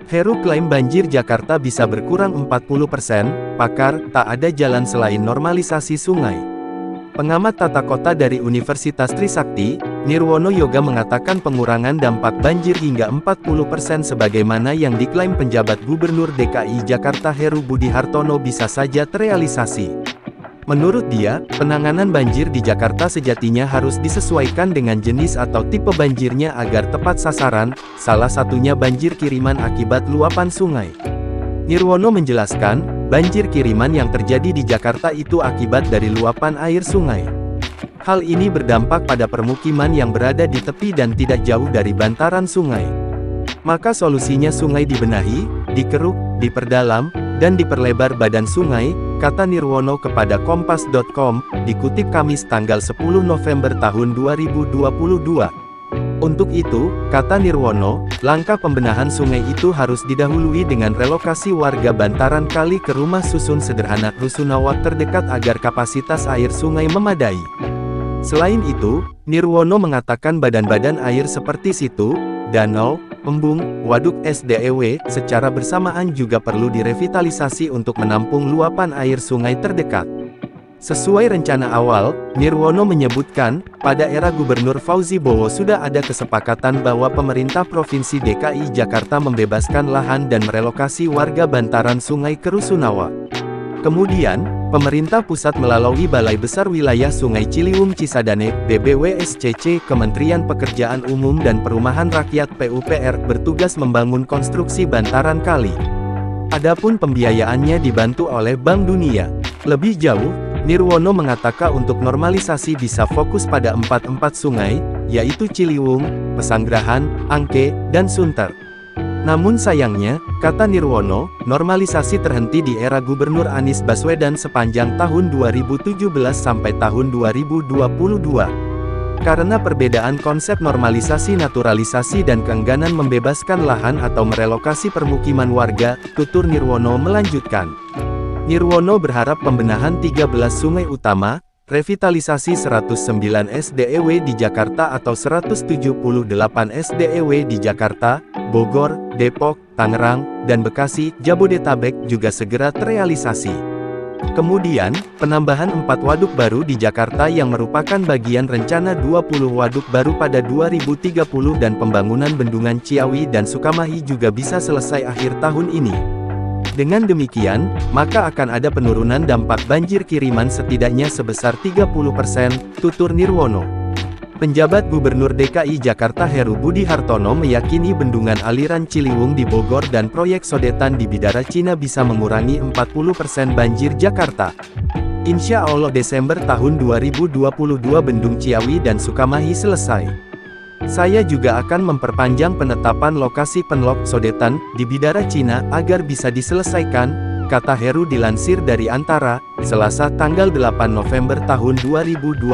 Heru klaim banjir Jakarta bisa berkurang 40%, pakar, tak ada jalan selain normalisasi sungai. Pengamat tata kota dari Universitas Trisakti, Nirwono Yoga mengatakan pengurangan dampak banjir hingga 40% sebagaimana yang diklaim penjabat Gubernur DKI Jakarta Heru Budi Hartono bisa saja terrealisasi. Menurut dia, penanganan banjir di Jakarta sejatinya harus disesuaikan dengan jenis atau tipe banjirnya agar tepat sasaran, salah satunya banjir kiriman akibat luapan sungai. Nirwono menjelaskan, banjir kiriman yang terjadi di Jakarta itu akibat dari luapan air sungai. Hal ini berdampak pada permukiman yang berada di tepi dan tidak jauh dari bantaran sungai. Maka solusinya sungai dibenahi, dikeruk, diperdalam, dan diperlebar badan sungai, kata Nirwono kepada Kompas.com, dikutip Kamis tanggal 10 November tahun 2022. Untuk itu, kata Nirwono, langkah pembenahan sungai itu harus didahului dengan relokasi warga bantaran kali ke rumah susun sederhana rusunawa terdekat agar kapasitas air sungai memadai. Selain itu, Nirwono mengatakan badan-badan air seperti situ, danau, embung, waduk SDEW, secara bersamaan juga perlu direvitalisasi untuk menampung luapan air sungai terdekat. Sesuai rencana awal, Nirwono menyebutkan, pada era Gubernur Fauzi Bowo sudah ada kesepakatan bahwa pemerintah Provinsi DKI Jakarta membebaskan lahan dan merelokasi warga bantaran sungai ke Rusunawa. Kemudian, pemerintah pusat melalui Balai Besar Wilayah Sungai Ciliwung Cisadane, BBWSCC, Kementerian Pekerjaan Umum dan Perumahan Rakyat PUPR, bertugas membangun konstruksi bantaran kali. Adapun pembiayaannya dibantu oleh Bank Dunia. Lebih jauh, Nirwono mengatakan untuk normalisasi bisa fokus pada 4 sungai, yaitu Ciliwung, Pesanggerahan, Angke, dan Sunter. Namun sayangnya, kata Nirwono, normalisasi terhenti di era Gubernur Anies Baswedan sepanjang tahun 2017 sampai tahun 2022. Karena perbedaan konsep normalisasi naturalisasi dan keengganan membebaskan lahan atau merelokasi permukiman warga, tutur Nirwono melanjutkan. Nirwono berharap pembenahan 13 sungai utama, revitalisasi 109 SDEW di Jakarta atau 178 SDEW di Jakarta, Bogor, Depok, Tangerang, dan Bekasi, Jabodetabek juga segera terrealisasi. Kemudian, penambahan 4 waduk baru di Jakarta yang merupakan bagian rencana 20 waduk baru pada 2030 dan pembangunan bendungan Ciawi dan Sukamahi juga bisa selesai akhir tahun ini. Dengan demikian, maka akan ada penurunan dampak banjir kiriman setidaknya sebesar 30%, tutur Nirwono. Penjabat Gubernur DKI Jakarta Heru Budi Hartono meyakini bendungan aliran Ciliwung di Bogor dan proyek sodetan di Bidara Cina bisa mengurangi 40% banjir Jakarta. Insya Allah Desember tahun 2022 Bendung Ciawi dan Sukamahi selesai. Saya juga akan memperpanjang penetapan lokasi penlok sodetan di Bidara Cina agar bisa diselesaikan, kata Heru dilansir dari Antara, Selasa tanggal 8 November tahun 2022.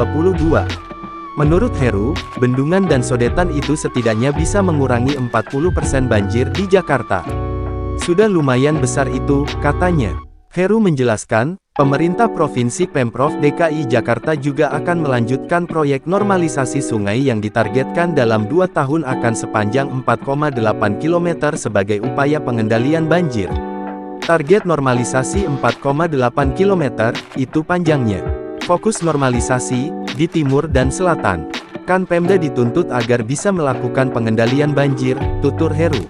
Menurut Heru, bendungan dan sodetan itu setidaknya bisa mengurangi 40% banjir di Jakarta. Sudah lumayan besar itu, katanya. Heru menjelaskan, pemerintah Provinsi Pemprov DKI Jakarta juga akan melanjutkan proyek normalisasi sungai yang ditargetkan dalam 2 tahun akan sepanjang 4,8 km sebagai upaya pengendalian banjir. Target normalisasi 4,8 km, itu panjangnya. Fokus normalisasi, di timur dan selatan. Kan Pemda dituntut agar bisa melakukan pengendalian banjir, tutur Heru.